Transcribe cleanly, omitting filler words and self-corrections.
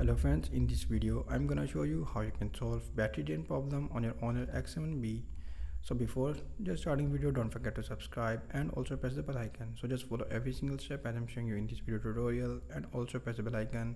Hello friends, in this video I'm gonna show you how you can solve battery drain problem on your Honor X7b. So before just starting video, don't forget to subscribe and also press the bell icon. So just follow every single step as I'm showing you in this video tutorial, and also press the bell icon